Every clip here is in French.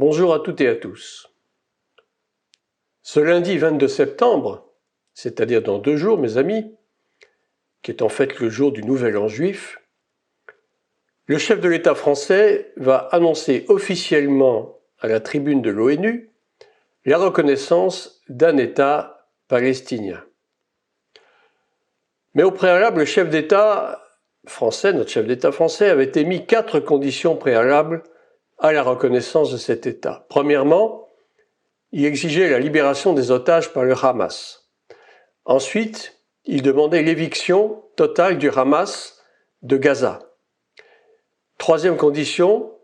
Bonjour à toutes et à tous. Ce lundi 22 septembre, c'est-à-dire dans 2 jours, mes amis, qui est en fait le jour du Nouvel An juif, le chef de l'État français va annoncer officiellement à la tribune de l'ONU la reconnaissance d'un État palestinien. Mais au préalable, le chef d'État français, notre chef d'État français, avait émis 4 conditions préalables à la reconnaissance de cet État. Premièrement, il exigeait la libération des otages par le Hamas. Ensuite, il demandait l'éviction totale du Hamas de Gaza. Troisième condition,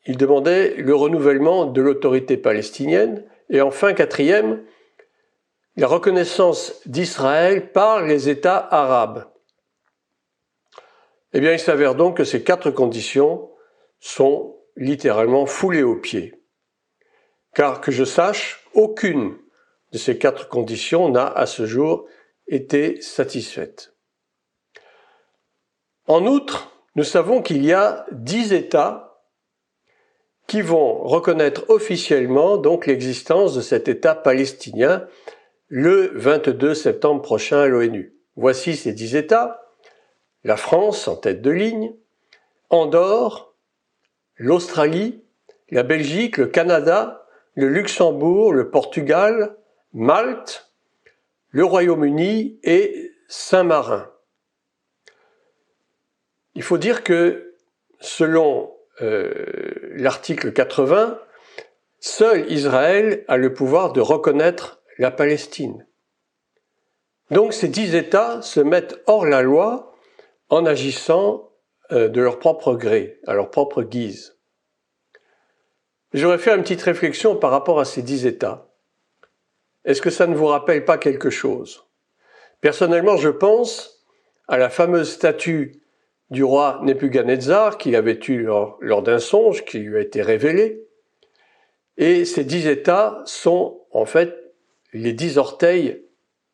il demandait le renouvellement de l'autorité palestinienne. Et enfin, quatrième, la reconnaissance d'Israël par les États arabes. Eh bien, il s'avère donc que ces 4 conditions sont littéralement foulées aux pieds. Car que je sache, aucune de ces 4 conditions n'a à ce jour été satisfaite. En outre, nous savons qu'il y a 10 États qui vont reconnaître officiellement donc l'existence de cet État palestinien le 22 septembre prochain à l'ONU. Voici ces 10 États: la France en tête de ligne, Andorre, l'Australie, la Belgique, le Canada, le Luxembourg, le Portugal, Malte, le Royaume-Uni et Saint-Marin. Il faut dire que, selon l'article 80, seul Israël a le pouvoir de reconnaître la Palestine. Donc ces 10 États se mettent hors la loi en agissant de leur propre gré, à leur propre guise. J'aurais fait une petite réflexion par rapport à ces 10 États. Est-ce que ça ne vous rappelle pas quelque chose? Personnellement, je pense à la fameuse statue du roi Nebuchadnezzar qu'il avait eue lors d'un songe qui lui a été révélé. Et ces 10 États sont en fait les 10 orteils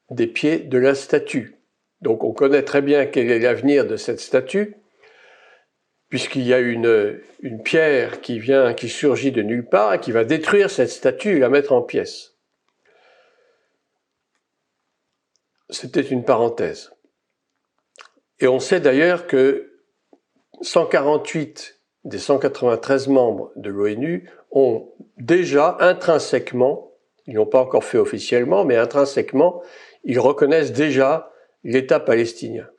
des pieds de la statue. Donc on connaît très bien quel est l'avenir de cette statue, puisqu'il y a une pierre qui surgit de nulle part et qui va détruire cette statue et la mettre en pièces. C'était une parenthèse. Et on sait d'ailleurs que 148 des 193 membres de l'ONU ont déjà intrinsèquement, ils ne l'ont pas encore fait officiellement, mais intrinsèquement, ils reconnaissent déjà l'État palestinien.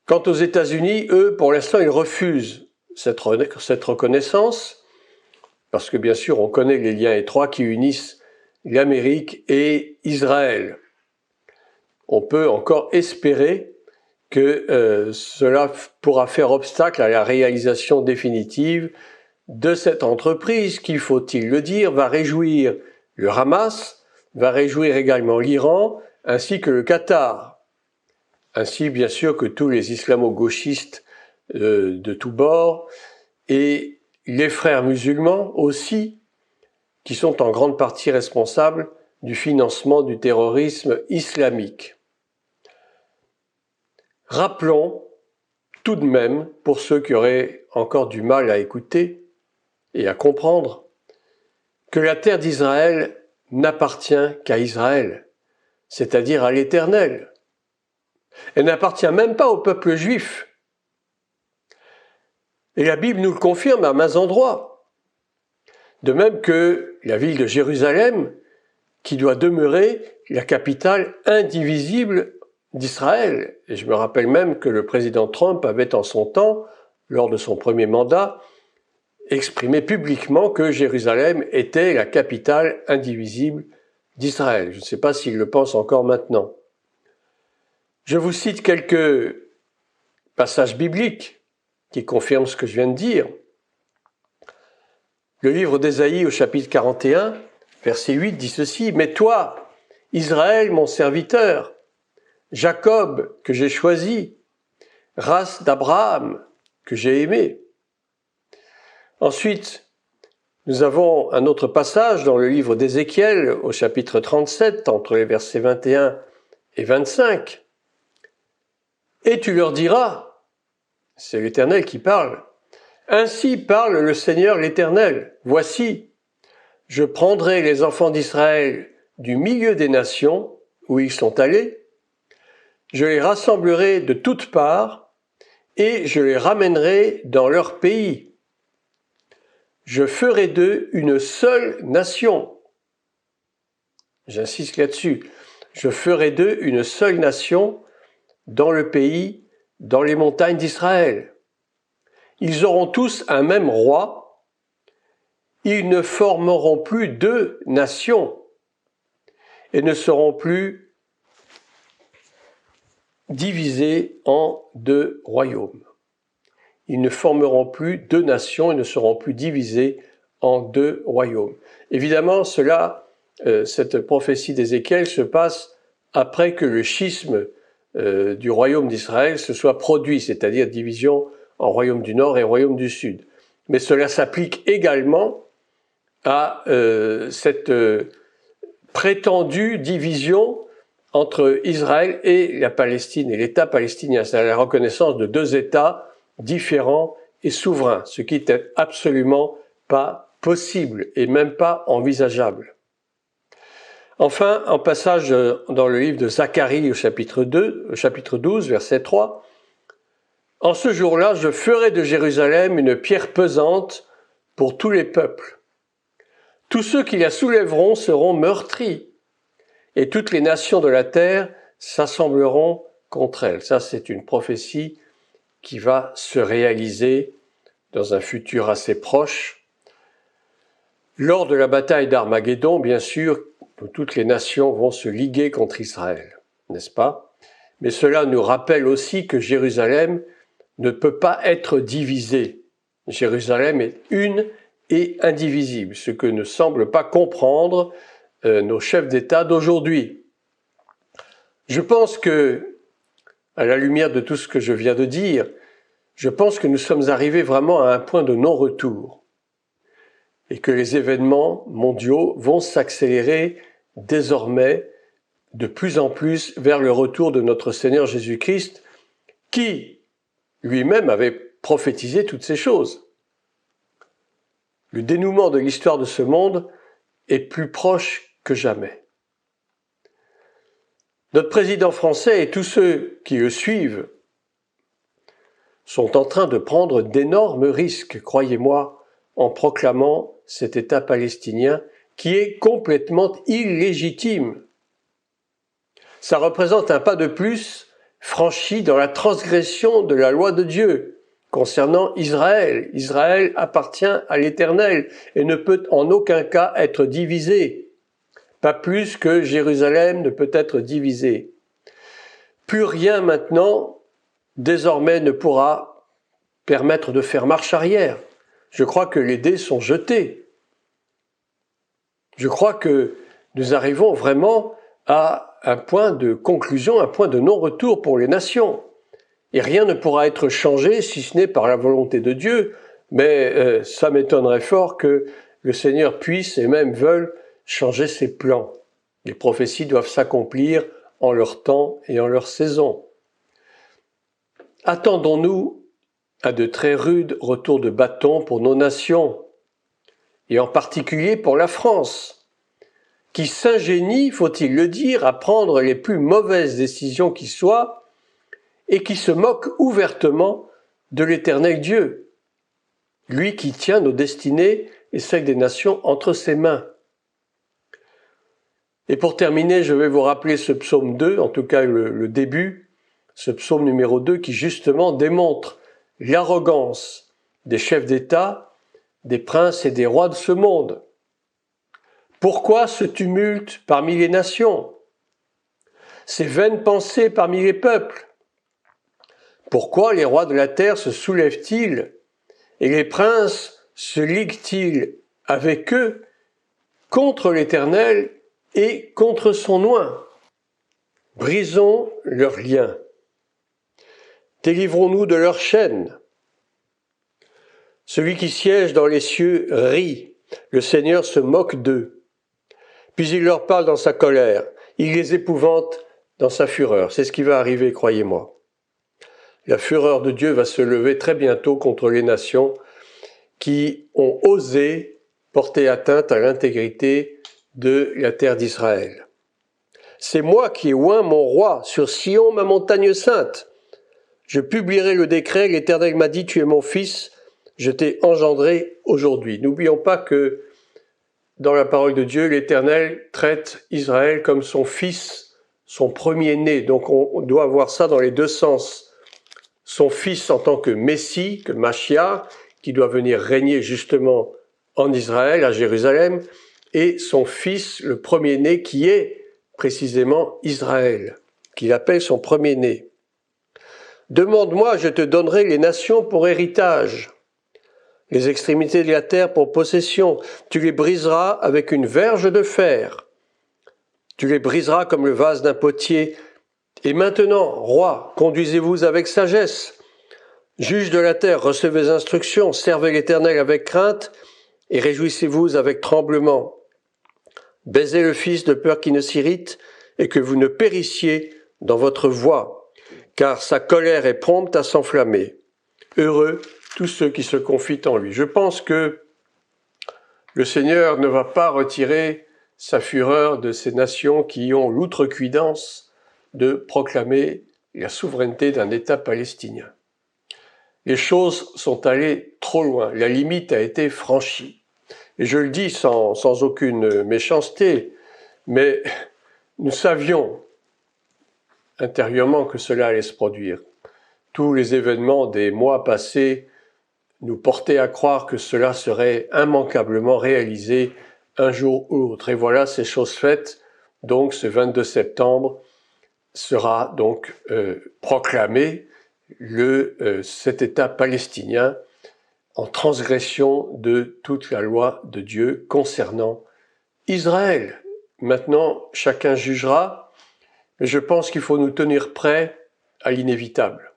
Quant aux États-Unis, eux, pour l'instant, ils refusent cette reconnaissance, parce que bien sûr, on connaît les liens étroits qui unissent l'Amérique et Israël. On peut encore espérer que cela pourra faire obstacle à la réalisation définitive de cette entreprise qui, faut-il le dire, va réjouir le Hamas, va réjouir également l'Iran, ainsi que le Qatar, ainsi bien sûr que tous les islamo-gauchistes de tous bords, et les frères musulmans aussi, qui sont en grande partie responsables du financement du terrorisme islamique. Rappelons tout de même, pour ceux qui auraient encore du mal à écouter et à comprendre, que la terre d'Israël n'appartient qu'à Israël, c'est-à-dire à l'Éternel. Elle n'appartient même pas au peuple juif. Et la Bible nous le confirme à maints endroits. De même que la ville de Jérusalem, qui doit demeurer la capitale indivisible d'Israël. Et je me rappelle même que le président Trump avait en son temps, lors de son premier mandat, exprimé publiquement que Jérusalem était la capitale indivisible d'Israël. Je ne sais pas s'il le pense encore maintenant. Je vous cite quelques passages bibliques qui confirment ce que je viens de dire. Le livre d'Ésaïe au chapitre 41, verset 8 dit ceci: « Mais toi, Israël, mon serviteur, Jacob, que j'ai choisi, race d'Abraham, que j'ai aimé. » Ensuite, nous avons un autre passage dans le livre d'Ézéchiel, au chapitre 37, entre les versets 21 et 25. « Et tu leur diras, c'est l'Éternel qui parle, ainsi parle le Seigneur l'Éternel, voici, Je prendrai les enfants d'Israël du milieu des nations où ils sont allés, je les rassemblerai de toutes parts et je les ramènerai dans leur pays. Je ferai d'eux une seule nation. J'insiste là-dessus. Je ferai d'eux une seule nation dans le pays, dans les montagnes d'Israël. Ils auront tous un même roi. Ils ne formeront plus deux nations et ne seront plus divisés en deux royaumes. Ils ne formeront plus deux nations et ne seront plus divisés en deux royaumes. Évidemment, cette prophétie d'Ézéchiel se passe après que le schisme du royaume d'Israël se soit produit, c'est-à-dire division en royaume du nord et royaume du sud. Mais cela s'applique également à cette prétendue division entre Israël et la Palestine et l'État palestinien, c'est-à-dire la reconnaissance de deux États différents et souverains, ce qui n'était absolument pas possible et même pas envisageable. Enfin, un passage dans le livre de Zacharie au chapitre 12, verset 3, « En ce jour-là, je ferai de Jérusalem une pierre pesante pour tous les peuples. Tous ceux qui la soulèveront seront meurtris, et toutes les nations de la terre s'assembleront contre elle. » Ça, c'est une prophétie qui va se réaliser dans un futur assez proche. Lors de la bataille d'Armageddon, bien sûr, où toutes les nations vont se liguer contre Israël, n'est-ce pas? Mais cela nous rappelle aussi que Jérusalem ne peut pas être divisée. Jérusalem est une et indivisible, ce que ne semblent pas comprendre nos chefs d'État d'aujourd'hui. Je pense que, à la lumière de tout ce que je viens de dire, je pense que nous sommes arrivés vraiment à un point de non-retour et que les événements mondiaux vont s'accélérer désormais de plus en plus vers le retour de notre Seigneur Jésus-Christ qui lui-même avait prophétisé toutes ces choses. Le dénouement de l'histoire de ce monde est plus proche que jamais. Notre président français et tous ceux qui le suivent sont en train de prendre d'énormes risques, croyez-moi, en proclamant cet État palestinien qui est complètement illégitime. Ça représente un pas de plus franchi dans la transgression de la loi de Dieu concernant Israël. Israël appartient à l'Éternel et ne peut en aucun cas être divisé. Pas plus que Jérusalem ne peut être divisé. Plus rien maintenant, désormais, ne pourra permettre de faire marche arrière. Je crois que les dés sont jetés. Je crois que nous arrivons vraiment à un point de conclusion, un point de non-retour pour les nations. Et rien ne pourra être changé si ce n'est par la volonté de Dieu, mais ça m'étonnerait fort que le Seigneur puisse et même veuille changer ses plans. Les prophéties doivent s'accomplir en leur temps et en leur saison. Attendons-nous à de très rudes retours de bâton pour nos nations, et en particulier pour la France, qui s'ingénie, faut-il le dire, à prendre les plus mauvaises décisions qui soient, et qui se moque ouvertement de l'Éternel Dieu, lui qui tient nos destinées et celles des nations entre ses mains. Et pour terminer, je vais vous rappeler ce psaume 2, en tout cas le début, ce psaume numéro 2 qui justement démontre l'arrogance des chefs d'État, des princes et des rois de ce monde. Pourquoi ce tumulte parmi les nations? Ces vaines pensées parmi les peuples? Pourquoi les rois de la terre se soulèvent-ils et les princes se liguent-ils avec eux contre l'Éternel et contre son oint? Brisons leurs liens. Délivrons-nous de leurs chaînes. Celui qui siège dans les cieux rit, le Seigneur se moque d'eux. Puis il leur parle dans sa colère, il les épouvante dans sa fureur. C'est ce qui va arriver, croyez-moi. La fureur de Dieu va se lever très bientôt contre les nations qui ont osé porter atteinte à l'intégrité de la terre d'Israël. C'est moi qui ai oint mon roi sur Sion, ma montagne sainte. Je publierai le décret, l'Éternel m'a dit, tu es mon fils, je t'ai engendré aujourd'hui. N'oublions pas que dans la parole de Dieu, l'Éternel traite Israël comme son fils, son premier-né. Donc on doit voir ça dans les deux sens. Son fils en tant que Messie, que Mashiach, qui doit venir régner justement en Israël, à Jérusalem, et son fils, le premier-né, qui est précisément Israël, qu'il appelle son premier-né. Demande-moi, je te donnerai les nations pour héritage, les extrémités de la terre pour possession. Tu les briseras avec une verge de fer. Tu les briseras comme le vase d'un potier. Et maintenant, roi, conduisez-vous avec sagesse. Juge de la terre, recevez instruction, servez l'Éternel avec crainte et réjouissez-vous avec tremblement. Baisez le Fils de peur qu'il ne s'irrite et que vous ne périssiez dans votre voie, car sa colère est prompte à s'enflammer. Heureux tous ceux qui se confient en lui. Je pense que le Seigneur ne va pas retirer sa fureur de ces nations qui ont l'outrecuidance de proclamer la souveraineté d'un État palestinien. Les choses sont allées trop loin, la limite a été franchie. Et je le dis sans aucune méchanceté, mais nous savions intérieurement que cela allait se produire. Tous les événements des mois passés nous portaient à croire que cela serait immanquablement réalisé un jour ou l'autre. Et voilà, c'est chose faite. Donc ce 22 septembre sera donc proclamé cet État palestinien en transgression de toute la loi de Dieu concernant Israël. Maintenant, chacun jugera, mais je pense qu'il faut nous tenir prêts à l'inévitable.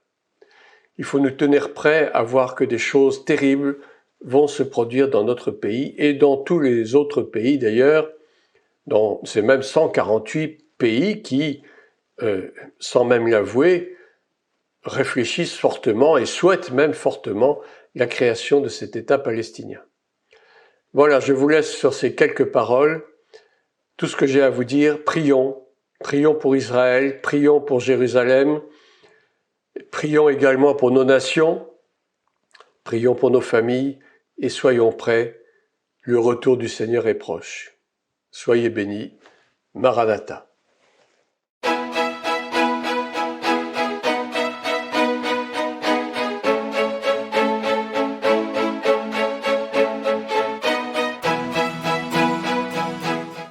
Il faut nous tenir prêts à voir que des choses terribles vont se produire dans notre pays et dans tous les autres pays d'ailleurs, dans ces même 148 pays qui, sans même l'avouer, réfléchissent fortement et souhaitent même fortement la création de cet État palestinien. Voilà, je vous laisse sur ces quelques paroles. Tout ce que j'ai à vous dire, prions. Prions pour Israël, prions pour Jérusalem, prions également pour nos nations, prions pour nos familles et soyons prêts. Le retour du Seigneur est proche. Soyez bénis. Maranatha.